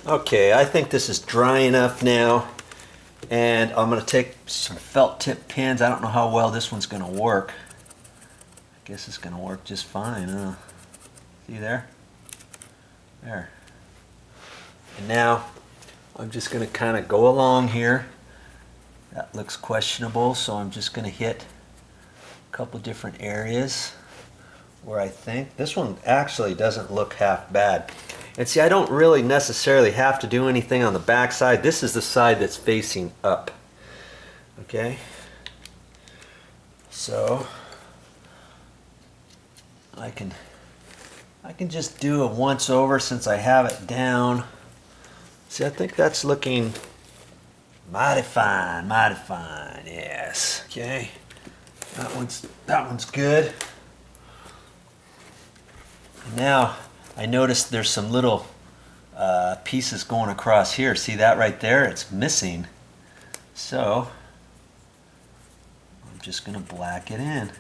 Okay, I think this is dry enough now, and I'm going to take some felt tip pins. I don't know how well this one's going to work. I guess it's going to work just fine, huh? See there? There. And now I'm just going to kind of go along here. That looks questionable, so I'm just going to hit a couple different areas where I think this one actually doesn't look half bad. And see, I don't really necessarily have to do anything on the back side. This is the side that's facing up. Okay? So I can just do a once over since I have it down. See, I think that's looking mighty fine, yes. Okay. That one's good. And now I noticed there's some little pieces going across here. See that right there? It's missing. So I'm just going to black it in.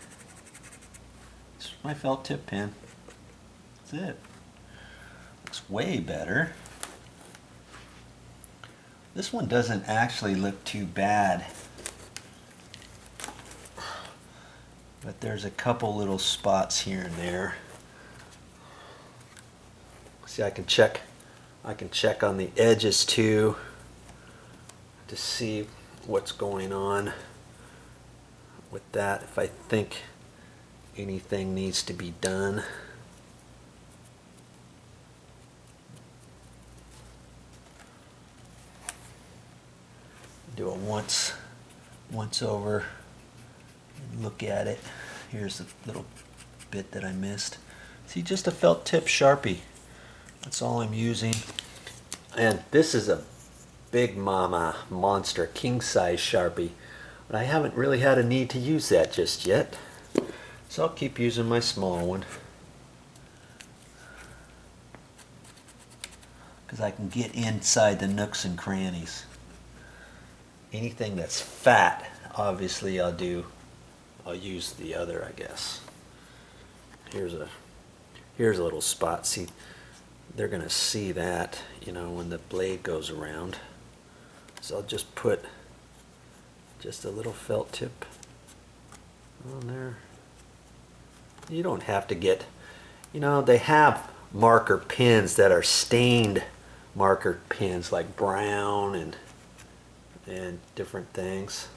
It's my felt tip pen. That's it. Looks way better. This one doesn't actually look too bad. But there's a couple little spots here and there. See, I can check on the edges too to see what's going on with that, if I think anything needs to be done. Do a once over and look at it. Here's the little bit that I missed. See, just a felt tip Sharpie. That's all I'm using. And this is a big mama monster king size Sharpie, but I haven't really had a need to use that just yet. So I'll keep using my small one, because I can get inside the nooks and crannies. Anything that's fat, obviously I'll use the other, I guess. Here's a little spot. See, they're gonna see that, you know, when the blade goes around. So I'll just put just a little felt tip on there. You don't have to get, you know, they have marker pins that are stained marker pins, like brown and different things.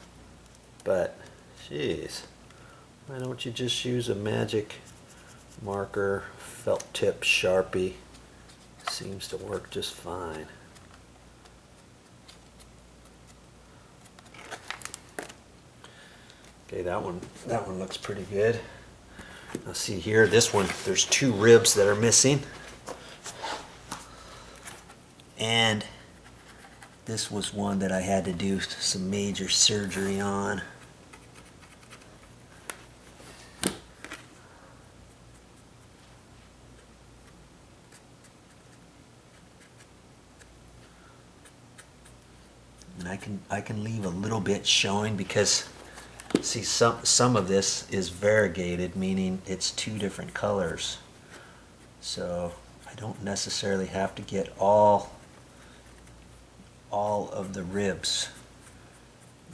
But geez, why don't you just use a magic marker felt tip Sharpie? Seems to work just fine. Okay, that one looks pretty good. Now see here, this one, there's two ribs that are missing. And this was one that I had to do some major surgery on. And I can leave a little bit showing because see, some of this is variegated, meaning it's two different colors. So I don't necessarily have to get all of the ribs.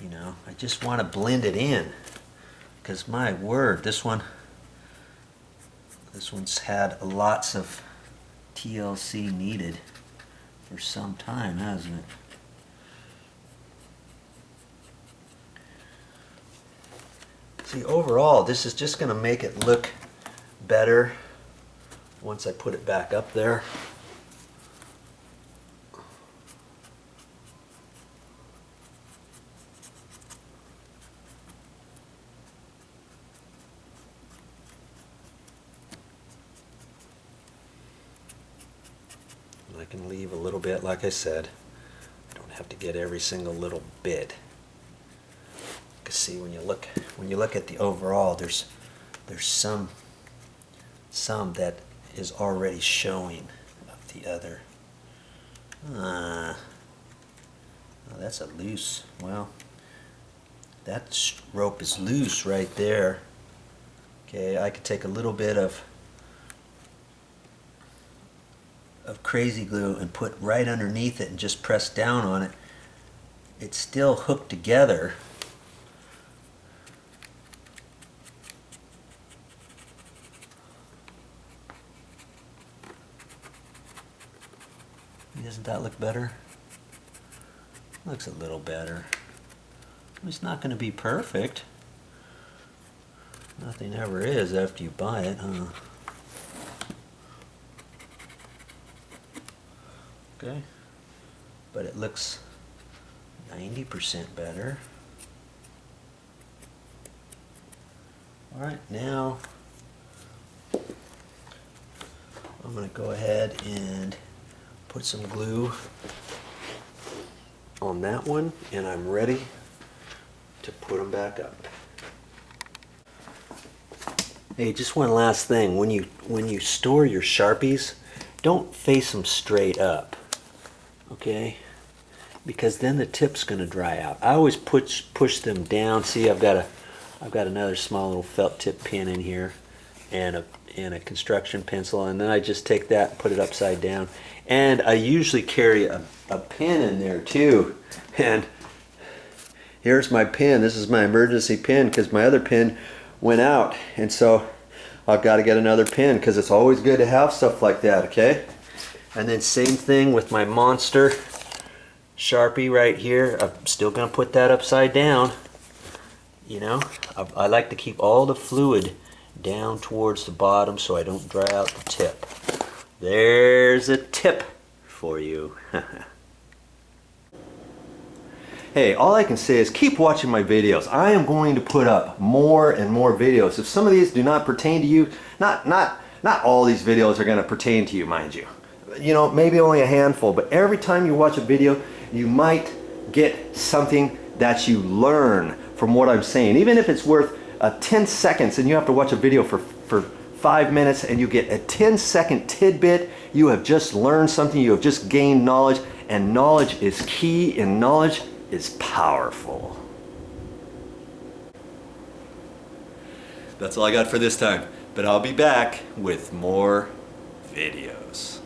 You know, I just want to blend it in, because my word, this one's had lots of TLC needed for some time, hasn't it? See, overall, this is just going to make it look better once I put it back up there. And I can leave a little bit, like I said. I don't have to get every single little bit. See, when you look at the overall, there's some that is already showing of the other. Oh, that's a loose. Well, that rope is loose right there. Okay, I could take a little bit of of crazy glue and put right underneath it and just press down on it, it's still hooked together. Doesn't that look better? Looks a little better. It's not going to be perfect. Nothing ever is after you buy it, huh? Okay. But it looks 90% better. Alright, now I'm going to go ahead and put some glue on that one, and I'm ready to put them back up. Hey, just one last thing. When you store your Sharpies, don't face them straight up, okay? Because then the tip's going to dry out. I always push them down. See, I've got another small little felt tip pin in here, and a construction pencil, and then I just take that and put it upside down. And I usually carry a pin in there too. And here's my pin. This is my emergency pin because my other pin went out, and so I've got to get another pin because it's always good to have stuff like that, okay? And then same thing with my monster Sharpie right here. I'm still going to put that upside down. You know, I like to keep all the fluid down towards the bottom so I don't dry out the tip. There's a tip for you. Hey, all I can say is keep watching my videos. I am going to put up more and more videos. If some of these do not pertain to you, not all these videos are going to pertain to you, mind you. You know, maybe only a handful, but every time you watch a video, you might get something that you learn from what I'm saying. Even if it's worth 10 seconds and you have to watch a video for 5 minutes and you get a 10-second tidbit, you have just learned something, you have just gained knowledge, and knowledge is key and knowledge is powerful. That's all I got for this time, but I'll be back with more videos.